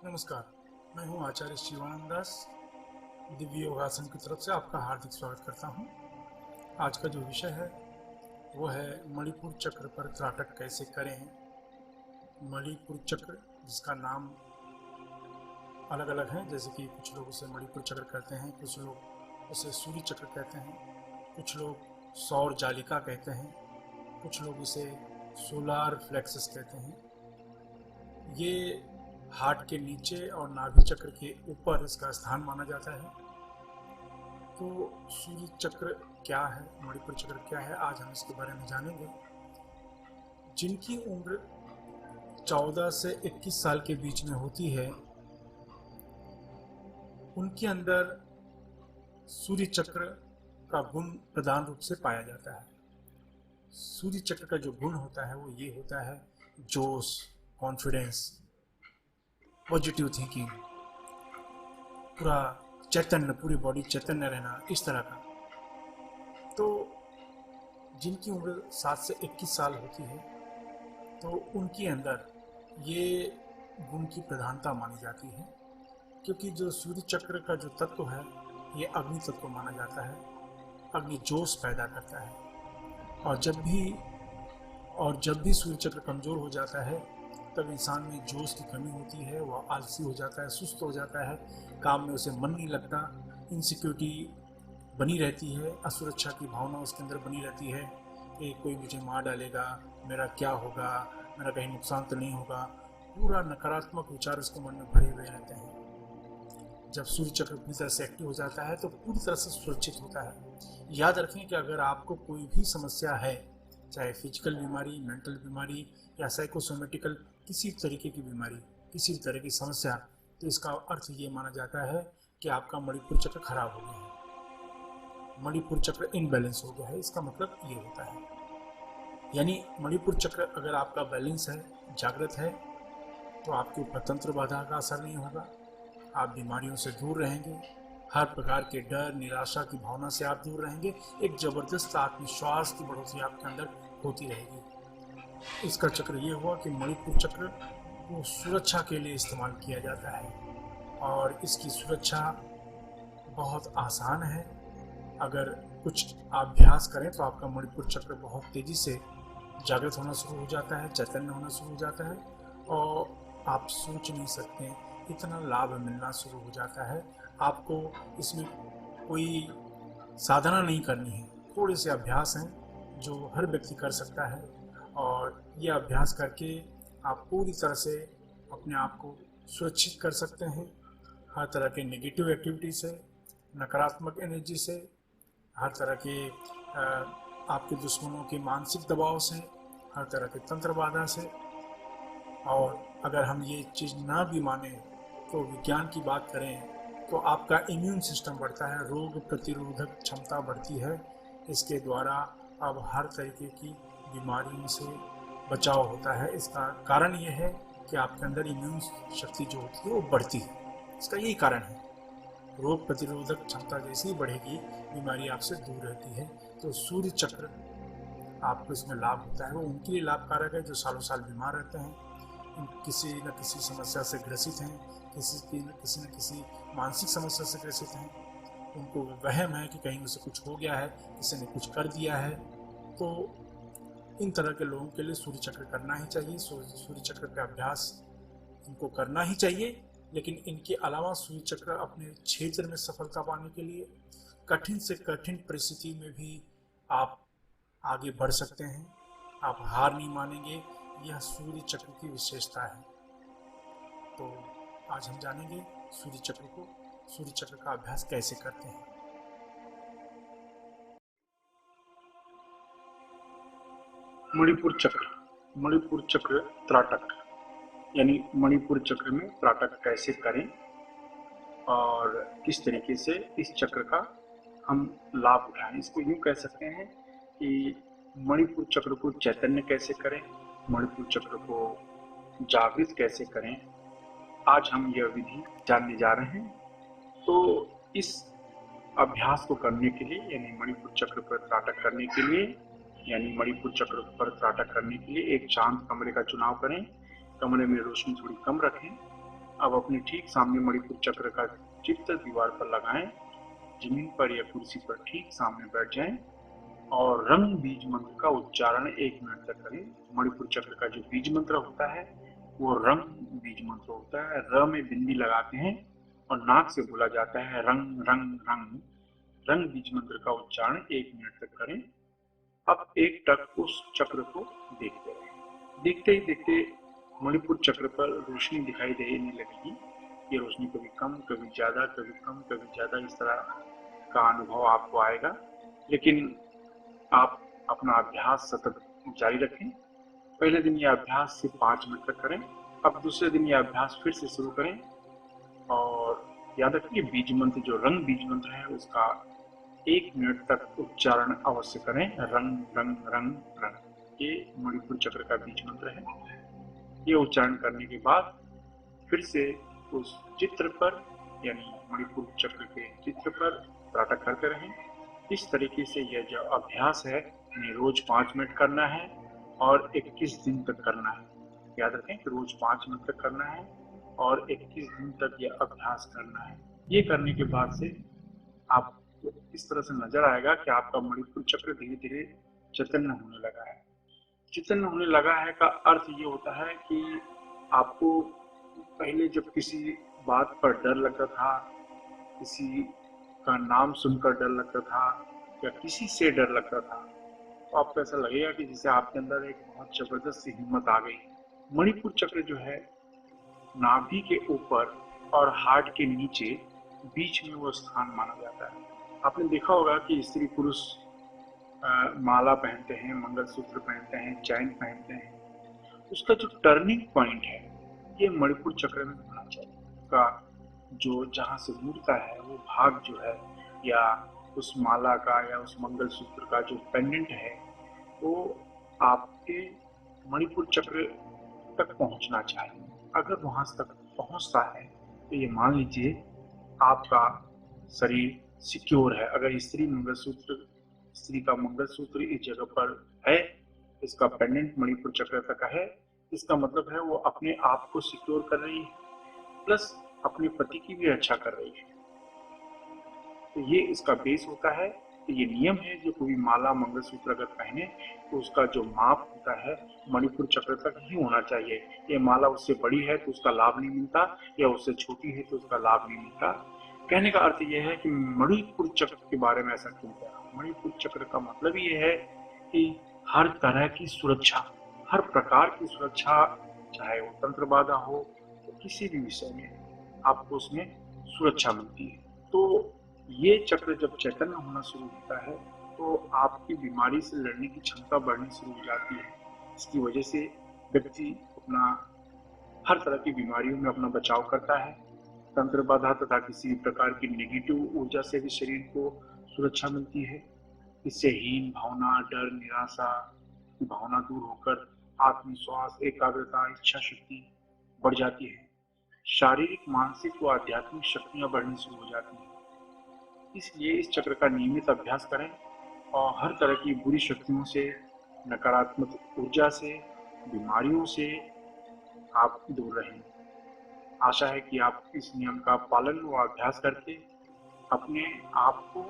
नमस्कार, मैं हूं आचार्य शिवानंद दास। दिव्य योगासन की तरफ से आपका हार्दिक स्वागत करता हूं। आज का जो विषय है वो है मणिपुर चक्र पर त्राटक कैसे करें। मणिपुर चक्र, जिसका नाम अलग अलग है, जैसे कि कुछ लोग उसे मणिपुर चक्र कहते हैं, कुछ लोग उसे सूर्य चक्र कहते हैं, कुछ लोग सौर जालिका कहते हैं, कुछ लोग इसे सोलार फ्लेक्सस कहते हैं। ये हार्ट के नीचे और नाभि चक्र के ऊपर इसका स्थान माना जाता है। तो सूर्य चक्र क्या है, मणिपुर चक्र क्या है, आज हम इसके बारे में जानेंगे। जिनकी उम्र 14 से 21 साल के बीच में होती है, उनके अंदर सूर्य चक्र का गुण प्रधान रूप से पाया जाता है। सूर्य चक्र का जो गुण होता है वो ये होता है जोश, कॉन्फिडेंस, पॉजिटिव थिंकिंग, पूरा चैतन्य, पूरी बॉडी चैतन्य रहना, इस तरह का। तो जिनकी उम्र 7 से 21 साल होती है तो उनके अंदर ये गुण की प्रधानता मानी जाती है, क्योंकि जो सूर्य चक्र का जो तत्व है ये अग्नि तत्व माना जाता है। अग्नि जोश पैदा करता है, और जब भी सूर्य चक्र कमजोर हो जाता है तब इंसान में जोश की कमी होती है, वह आलसी हो जाता है, सुस्त हो जाता है, काम में उसे मन नहीं लगता, इनसिक्योरिटी बनी रहती है, असुरक्षा की भावना उसके अंदर बनी रहती है कि कोई मुझे मार डालेगा, मेरा क्या होगा, मेरा कहीं नुकसान तो नहीं होगा। पूरा नकारात्मक विचार उसके मन में भरे हुए रहते हैं। जब सूर्य चक्र पूरी तरह से एक्टिव हो जाता है तो पूरी तरह से सुरक्षित होता है। याद रखें कि अगर आपको कोई भी समस्या है, चाहे फिजिकल बीमारी, मेंटल बीमारी या साइकोसोमेटिकल किसी तरीके की बीमारी, किसी तरह की समस्या, तो इसका अर्थ ये माना जाता है कि आपका मणिपुर चक्र खराब हो गया है, मणिपुर चक्र इनबैलेंस हो गया है। इसका मतलब ये होता है, यानी मणिपुर चक्र अगर आपका बैलेंस है, जागृत है, तो आपके ऊपर तंत्र बाधा का असर नहीं होगा, आप बीमारियों से दूर रहेंगे, हर प्रकार के डर, निराशा की भावना से आप दूर रहेंगे, एक जबरदस्त आत्मविश्वास की बढ़ोतरी आपके अंदर होती रहेगी। इसका चक्र ये हुआ कि मणिपुर चक्र को सुरक्षा के लिए इस्तेमाल किया जाता है, और इसकी सुरक्षा बहुत आसान है। अगर कुछ अभ्यास करें तो आपका मणिपुर चक्र बहुत तेजी से जागृत होना शुरू हो जाता है, चैतन्य होना शुरू हो जाता है, और आप सोच नहीं सकते इतना लाभ मिलना शुरू हो जाता है। आपको इसमें कोई साधना नहीं करनी है, थोड़े से अभ्यास हैं जो हर व्यक्ति कर सकता है, और ये अभ्यास करके आप पूरी तरह से अपने आप को सुरक्षित कर सकते हैं हर तरह के नेगेटिव एक्टिविटी से, नकारात्मक एनर्जी से, हर तरह के आपके दुश्मनों के मानसिक दबाव से, हर तरह के तंत्र बाधा से। और अगर हम ये चीज़ ना भी माने तो विज्ञान की बात करें तो आपका इम्यून सिस्टम बढ़ता है, रोग प्रतिरोधक क्षमता बढ़ती है। इसके द्वारा अब हर तरीके की बीमारियों से बचाव होता है। इसका कारण ये है कि आपके अंदर इम्यून शक्ति जो होती है वो बढ़ती है, इसका यही कारण है। रोग प्रतिरोधक क्षमता जैसे ही बढ़ेगी, बीमारी आपसे दूर रहती है। तो सूर्य चक्र आपको इसमें लाभ होता है, वो उनके लिए लाभकारक है जो सालों साल बीमार रहते हैं, किसी न किसी समस्या से ग्रसित हैं, किसी न किसी मानसिक समस्या से ग्रसित हैं, उनको वहम है कि कहीं उसे कुछ हो गया है, किसी ने कुछ कर दिया है। तो इन तरह के लोगों के लिए सूर्य चक्र करना ही चाहिए, सूर्य चक्र का अभ्यास इनको करना ही चाहिए। लेकिन इनके अलावा सूर्य चक्र अपने क्षेत्र में सफलता पाने के लिए कठिन से कठिन परिस्थिति में भी आप आगे बढ़ सकते हैं, आप हार नहीं मानेंगे। यह सूर्य चक्र की विशेषता है। तो आज हम जानेंगे सूर्य चक्र को, सूर्य चक्र का अभ्यास कैसे करते हैं। मणिपुर चक्र, मणिपुर चक्र त्राटक। यानी मणिपुर चक्र में त्राटक कैसे करें और किस तरीके से इस चक्र का हम लाभ उठाएं। इसको यूं कह सकते हैं कि मणिपुर चक्र को चैतन्य कैसे करें, मणिपुर चक्र को जागृत कैसे करें, आज हम यह विधि जानने जा रहे हैं। तो इस अभ्यास को करने के लिए यानी मणिपुर चक्र पर त्राटक करने के लिए यानी मणिपुर चक्र पर त्राटक करने के लिए एक शांत कमरे का चुनाव करें। कमरे में रोशनी थोड़ी कम रखें। अब अपने ठीक सामने मणिपुर चक्र का चित्र दीवार पर लगाएं। जमीन पर या कुर्सी पर ठीक सामने बैठ जाएं और रंग बीज मंत्र का उच्चारण 1 मिनट तक करें। मणिपुर चक्र का जो बीज मंत्र होता है वो रंग बीज मंत्र होता है। र में बिंदी लगाते हैं और नाक से बोला जाता है रंग रंग रंग। रंग बीज मंत्र का उच्चारण 1 मिनट तक करें। अब एक टक उस चक्र को देखते रहें। देखते ही देखते मणिपुर चक्र पर रोशनी दिखाई देने लगेगी। ये रोशनी कभी कम, कभी ज्यादा, कभी कम, कभी ज्यादा, इस तरह का अनुभव आपको आएगा। लेकिन आप अपना अभ्यास सतत जारी रखें। पहले दिन यह अभ्यास सिर्फ 5 मिनट तक करें। अब दूसरे दिन यह अभ्यास फिर से शुरू करें और याद रखिए बीज मंत्र जो रंग बीज मंत्र है उसका 1 मिनट तक उच्चारण अवश्य करें। रंग रंग रंग रंग, ये मणिपुर चक्र का बीज मंत्र है। ये उच्चारण करने के बाद फिर से उस चित्र पर यानी मणिपुर चक्र के चित्र पर त्राटक करते रहें। इस तरीके से यह जो अभ्यास है इन्हें रोज 5 मिनट करना है और 21 दिन तक करना है। याद रखें कि रोज 5 मिनट तक करना है और 21 दिन तक यह अभ्यास करना है। ये करने के बाद से आपको इस तरह से नजर आएगा कि आपका मणिपुर चक्र धीरे धीरे चैतन्य होने लगा है। चैतन्य होने लगा है का अर्थ ये होता है कि आपको पहले जब किसी बात पर डर लगता था, किसी का नाम सुनकर डर लगता था या किसी से डर लगता था, तो आपको ऐसा लगेगा कि जैसे आपके अंदर एक बहुत जबरदस्त सी हिम्मत आ गई। मणिपुर चक्र जो है नाभि के ऊपर और हार्ट के नीचे बीच में वो स्थान माना जाता है। आपने देखा होगा कि स्त्री पुरुष माला पहनते हैं, मंगलसूत्र पहनते हैं, चैन पहनते हैं। उसका जो टर्निंग पॉइंट है ये मणिपुर चक्र में होना चाहिए। उसका जो जहाँ से मुड़ता है वो भाग जो है या उस माला का या उस मंगलसूत्र का जो पेंडेंट है वो आपके मणिपुर चक्र तक पहुंचना चाहिए। अगर वहां तक पहुंचता है तो ये मान लीजिए आपका शरीर सिक्योर है। अगर स्त्री का मंगलसूत्र इस जगह पर है, इसका पेंडेंट मणिपुर चक्र तक है, इसका मतलब है वो अपने आप को सिक्योर कर रही है प्लस अपने पति की भी रक्षा कर रही है। तो ये इसका बेस होता है। तो ये नियम है जो कोई माला मंगलसूत्र अगर पहने तो उसका जो माप होता है मणिपुर चक्र तक ही होना चाहिए। ये माला उससे बड़ी है तो उसका लाभ नहीं मिलता या उससे छोटी है तो उसका लाभ नहीं मिलता। कहने का अर्थ यह है कि मणिपुर चक्र के बारे में ऐसा क्यों कहा। मणिपुर चक्र का मतलब ये है कि हर तरह की सुरक्षा, हर प्रकार की सुरक्षा, चाहे वो तंत्र बाधा हो तो किसी भी विषय में आपको उसमें सुरक्षा मिलती है। तो ये चक्र जब चैतन्य होना शुरू होता है तो आपकी बीमारी से लड़ने की क्षमता बढ़नी शुरू हो जाती है। इसकी वजह से व्यक्ति अपना हर तरह की बीमारियों में अपना बचाव करता है। तंत्र बाधा तथा किसी भी प्रकार की नेगेटिव ऊर्जा से भी शरीर को सुरक्षा मिलती है। इससे हीन भावना, डर, निराशा की भावना दूर होकर आत्मविश्वास, एकाग्रता, इच्छा शक्ति बढ़ जाती है। शारीरिक, मानसिक व आध्यात्मिक शक्तियां बढ़नी शुरू हो जाती हैं। इसलिए इस चक्र का नियमित अभ्यास करें और हर तरह की बुरी शक्तियों से, नकारात्मक ऊर्जा से, बीमारियों से आप दूर रहें। आशा है कि आप इस नियम का पालन व अभ्यास करके अपने आप को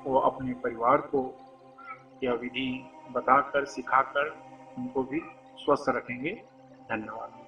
व अपने परिवार को यह विधि बताकर, सिखाकर उनको भी स्वस्थ रखेंगे। धन्यवाद।